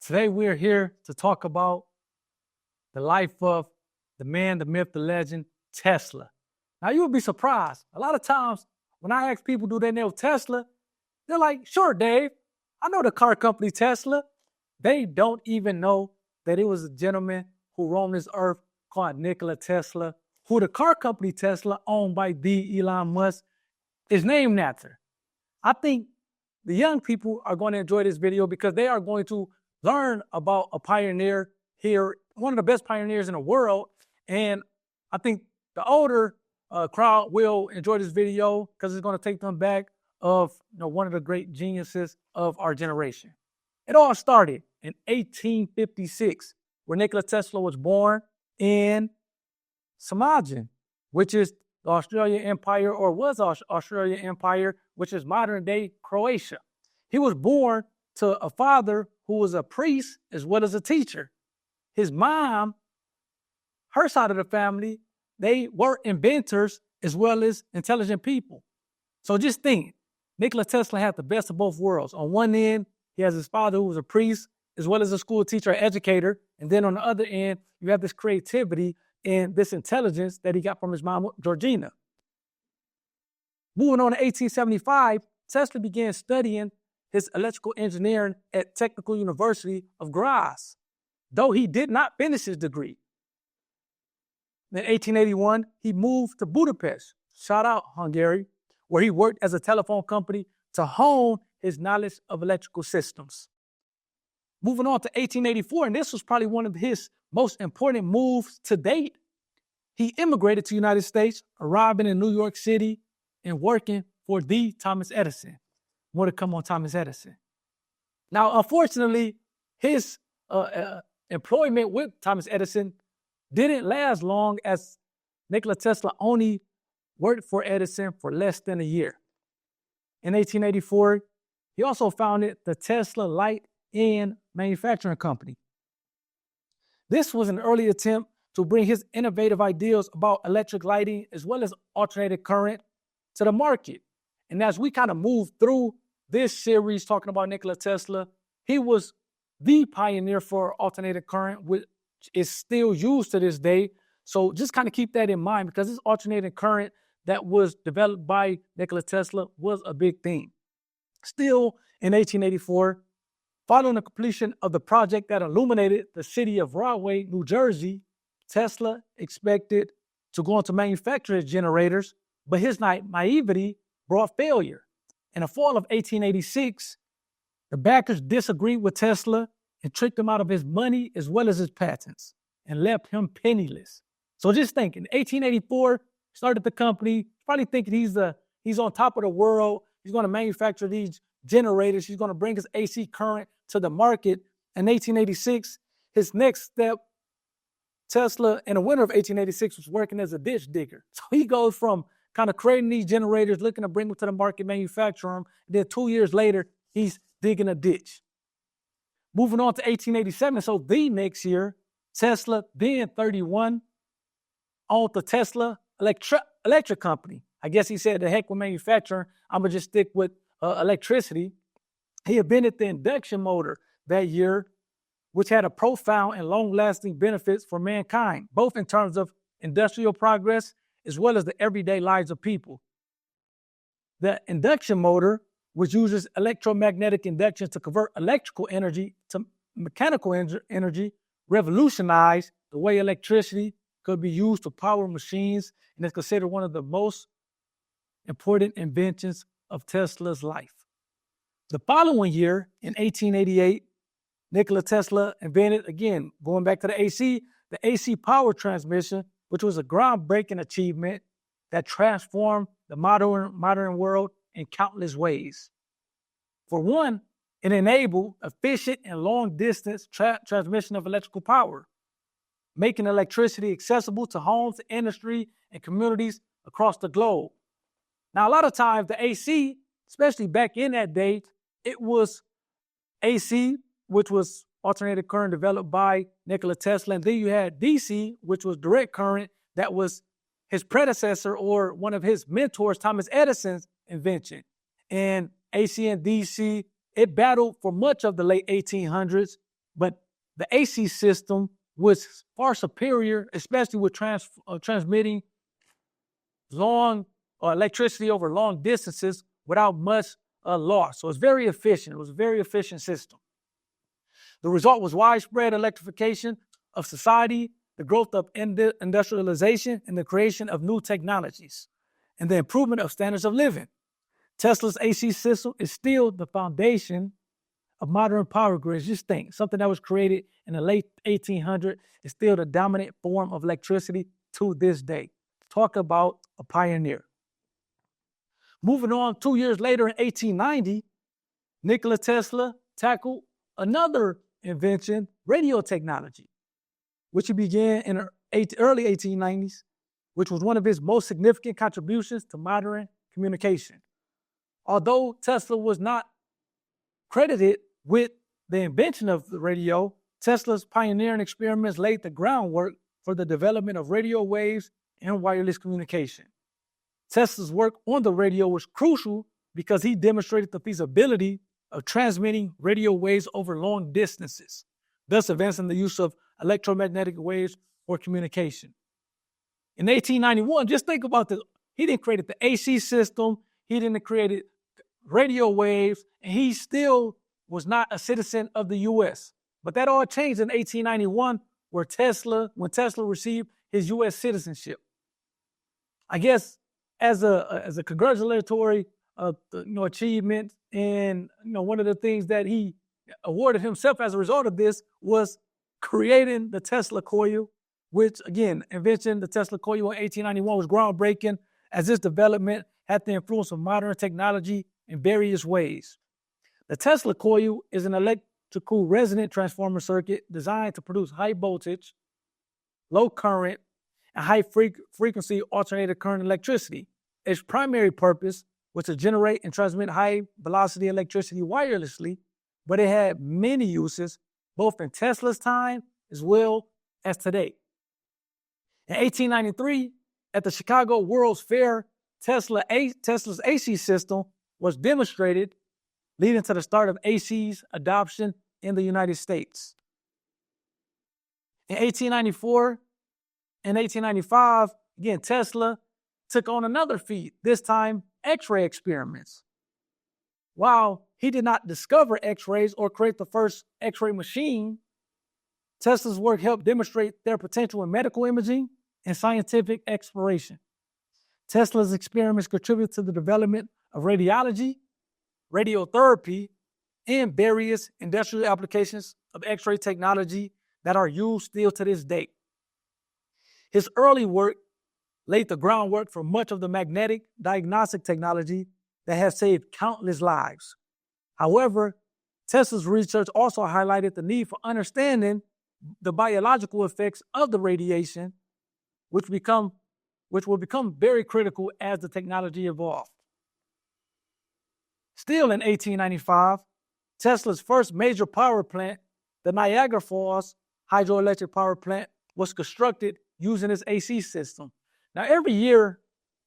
Today we're here to talk about the life of the man, the myth, the legend, Tesla. Now you'll be surprised. A lot of times when I ask people, do they know Tesla? They're like, sure, Dave. I know the car company Tesla. They don't even know that it was a gentleman who roamed this earth called Nikola Tesla, who the car company Tesla, owned by the Elon Musk, is named after. I think the young people are going to enjoy this video because they are going to learn about a pioneer here, one of the best pioneers in the world. And I think the older crowd will enjoy this video because it's going to take them back of one of the great geniuses of our generation. It all started in 1856, where Nikola Tesla was born in Samajan, which is the Australian Empire, or was Australian Empire, which is modern-day Croatia. He was born to a father who was a priest as well as a teacher. His mom, her side of the family, they were inventors as well as intelligent people. So just think, Nikola Tesla had the best of both worlds. On one end, he has his father who was a priest as well as a school teacher, educator. And then on the other end, you have this creativity and this intelligence that he got from his mom, Georgina. Moving on to 1875, Tesla began studying his electrical engineering at Technical University of Graz, though he did not finish his degree. In 1881, he moved to Budapest, shout out Hungary, where he worked as a telephone company to hone his knowledge of electrical systems. Moving on to 1884, and this was probably one of his most important moves to date, he immigrated to the United States, arriving in New York City and working for the Thomas Edison. More to come on Thomas Edison. Now, unfortunately, his employment with Thomas Edison didn't last long, as Nikola Tesla only worked for Edison for less than a year. In 1884, he also founded the Tesla Light and Manufacturing Company. This was an early attempt to bring his innovative ideas about electric lighting as well as alternating current to the market. And as we kind of move through this series talking about Nikola Tesla, he was the pioneer for alternating current, which is still used to this day. So just kind of keep that in mind, because this alternating current that was developed by Nikola Tesla was a big thing. Still in 1884, following the completion of the project that illuminated the city of Rahway, New Jersey, Tesla expected to go on to manufacture his generators, but his naivety brought failure. In the fall of 1886, the backers disagreed with Tesla and tricked him out of his money as well as his patents and left him penniless. So just think, in 1884, started the company, probably thinking he's on top of the world. He's going to manufacture these generators. He's going to bring his AC current to the market. In 1886, his next step, Tesla, in the winter of 1886, was working as a ditch digger. So he goes from kind of creating these generators, looking to bring them to the market, manufacture them. And then 2 years later, he's digging a ditch. Moving on to 1887, so the next year, Tesla, then 31, owned the Tesla Electric Company. I guess he said, the heck with manufacturing, I'm going to just stick with electricity. He invented the induction motor that year, which had a profound and long-lasting benefits for mankind, both in terms of industrial progress as well as the everyday lives of people. The induction motor, which uses electromagnetic induction to convert electrical energy to mechanical energy, revolutionized the way electricity could be used to power machines, and is considered one of the most important inventions of Tesla's life. The following year, in 1888, Nikola Tesla invented, again, going back to the AC power transmission, which was a groundbreaking achievement that transformed the modern world in countless ways. For one, it enabled efficient and long-distance transmission of electrical power, making electricity accessible to homes, industry, and communities across the globe. Now, a lot of times the AC, especially back in that day, it was AC, which was alternating current developed by Nikola Tesla. And then you had DC, which was direct current, that was his predecessor or one of his mentors, Thomas Edison's invention. And AC and DC, it battled for much of the late 1800s But the AC system was far superior, especially with transmitting long electricity over long distances without much loss. So it's very efficient. It was a very efficient system. The result was widespread electrification of society, the growth of industrialization, and the creation of new technologies, and the improvement of standards of living. Tesla's AC system is still the foundation of modern power grids. Just think, something that was created in the late 1800s is still the dominant form of electricity to this day. Talk about a pioneer. Moving on, 2 years later in 1890, Nikola Tesla tackled another invention, radio technology, which he began in the early 1890s, which was one of his most significant contributions to modern communication. Although Tesla was not credited with the invention of the radio, Tesla's pioneering experiments laid the groundwork for the development of radio waves and wireless communication. Tesla's work on the radio was crucial because he demonstrated the feasibility of transmitting radio waves over long distances, thus advancing the use of electromagnetic waves for communication. In 1891, just think about this. He didn't create the AC system, he didn't create radio waves, and he still was not a citizen of the U.S. But that all changed in 1891, when Tesla received his U.S. citizenship. I guess as a congratulatory achievement, and one of the things that he awarded himself as a result of this was creating the Tesla coil, which again, invention the Tesla coil in 1891 was groundbreaking, as this development had the influence of modern technology in various ways. The Tesla coil is an electrical resonant transformer circuit designed to produce high voltage, low current, and high frequency alternating current electricity. Its primary purpose was to generate and transmit high velocity electricity wirelessly, but it had many uses, both in Tesla's time as well as today. In 1893, at the Chicago World's Fair, Tesla's AC system was demonstrated, leading to the start of AC's adoption in the United States. In 1894 and 1895, again, Tesla took on another feat, this time X-ray experiments. While he did not discover X-rays or create the first X-ray machine, Tesla's work helped demonstrate their potential in medical imaging and scientific exploration. Tesla's experiments contributed to the development of radiology, radiotherapy, and various industrial applications of X-ray technology that are used still to this day. His early work laid the groundwork for much of the magnetic diagnostic technology that has saved countless lives. However, Tesla's research also highlighted the need for understanding the biological effects of the radiation, which will become very critical as the technology evolved. Still in 1895, Tesla's first major power plant, the Niagara Falls hydroelectric power plant, was constructed using this AC system. Now, every year,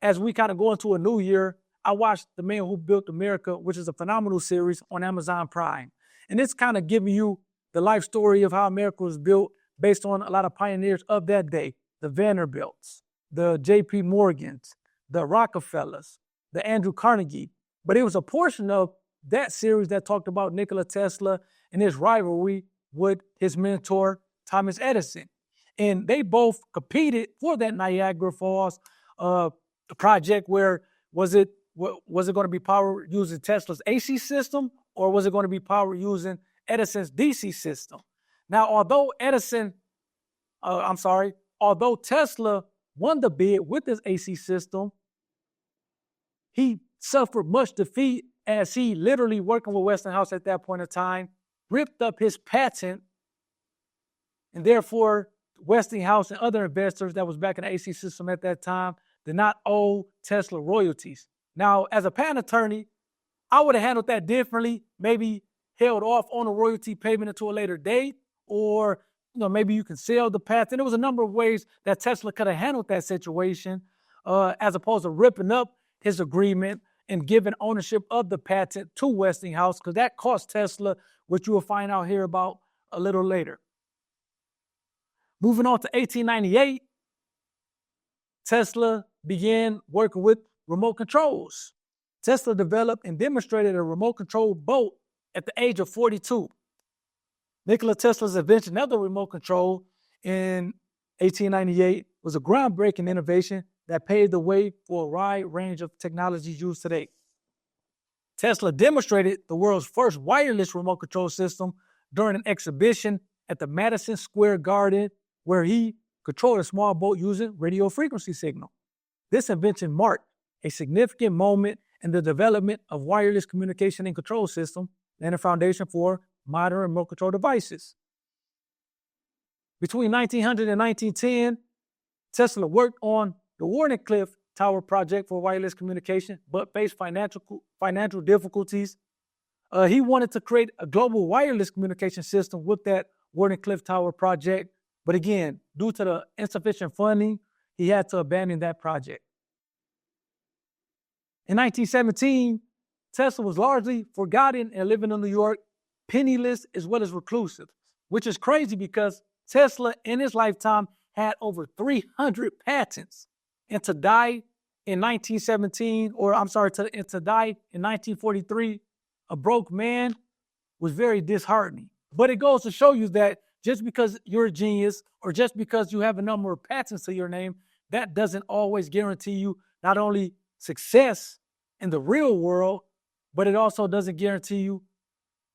as we kind of go into a new year, I watch The Man Who Built America, which is a phenomenal series on Amazon Prime. And it's kind of giving you the life story of how America was built based on a lot of pioneers of that day, the Vanderbilts, the J.P. Morgans, the Rockefellers, the Andrew Carnegie. But it was a portion of that series that talked about Nikola Tesla and his rivalry with his mentor, Thomas Edison. And they both competed for that Niagara Falls project, where was it going to be powered using Tesla's AC system, or was it going to be powered using Edison's DC system? Now, although Tesla won the bid with his AC system, he suffered much defeat as he, literally working with Westinghouse at that point in time, ripped up his patent, and therefore Westinghouse and other investors that was back in the AC system at that time did not owe Tesla royalties. Now, as a patent attorney, I would have handled that differently, maybe held off on a royalty payment until a later date, or maybe you can sell the patent. There was a number of ways that Tesla could have handled that situation, as opposed to ripping up his agreement and giving ownership of the patent to Westinghouse, because that cost Tesla, which you will find out here about a little later. Moving on to 1898, Tesla began working with remote controls. Tesla developed and demonstrated a remote control boat at the age of 42. Nikola Tesla's invention of the remote control in 1898 was a groundbreaking innovation that paved the way for a wide range of technologies used today. Tesla demonstrated the world's first wireless remote control system during an exhibition at the Madison Square Garden, where he controlled a small boat using radio frequency signal. This invention marked a significant moment in the development of wireless communication and control system and a foundation for modern remote control devices. Between 1900 and 1910, Tesla worked on the Wardenclyffe Tower project for wireless communication, but faced financial difficulties. He wanted to create a global wireless communication system with that Wardenclyffe Tower project, but again, due to the insufficient funding, he had to abandon that project. In 1917, Tesla was largely forgotten and living in New York, penniless as well as reclusive, which is crazy because Tesla in his lifetime had over 300 patents. And to die in 1917, to die in 1943, a broke man, was very disheartening. But it goes to show you that just because you're a genius or just because you have a number of patents to your name, that doesn't always guarantee you not only success in the real world, but it also doesn't guarantee you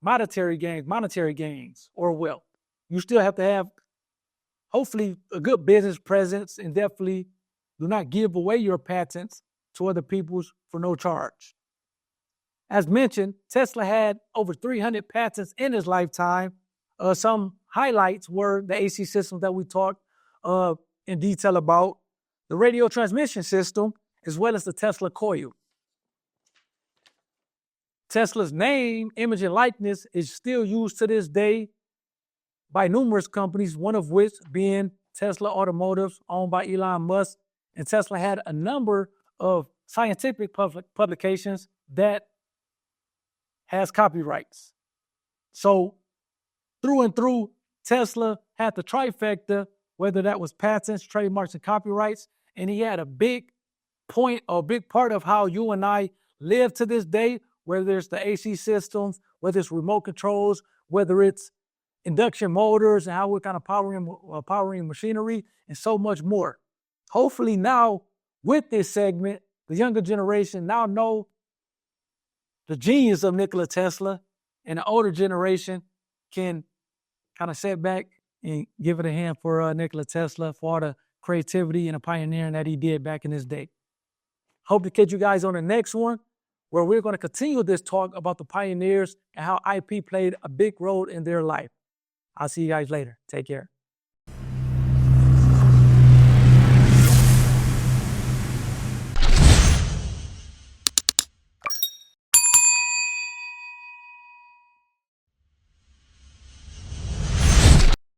monetary gains or wealth. You still have to have, hopefully, a good business presence, and definitely do not give away your patents to other people for no charge. As mentioned, Tesla had over 300 patents in his lifetime. Some highlights were the AC system that we talked in detail about, the radio transmission system, as well as the Tesla coil. Tesla's name, image, and likeness is still used to this day by numerous companies, one of which being Tesla Automotive, owned by Elon Musk. And Tesla had a number of scientific publications that has copyrights. So through and through, Tesla had the trifecta, whether that was patents, trademarks, and copyrights. And he had a big point or a big part of how you and I live to this day, whether it's the AC systems, whether it's remote controls, whether it's induction motors and how we're kind of powering machinery, and so much more. Hopefully now, with this segment, the younger generation now know the genius of Nikola Tesla, and the older generation can kind of sit back and give it a hand for Nikola Tesla for all the creativity and the pioneering that he did back in his day. Hope to catch you guys on the next one, where we're going to continue this talk about the pioneers and how IP played a big role in their life. I'll see you guys later. Take care.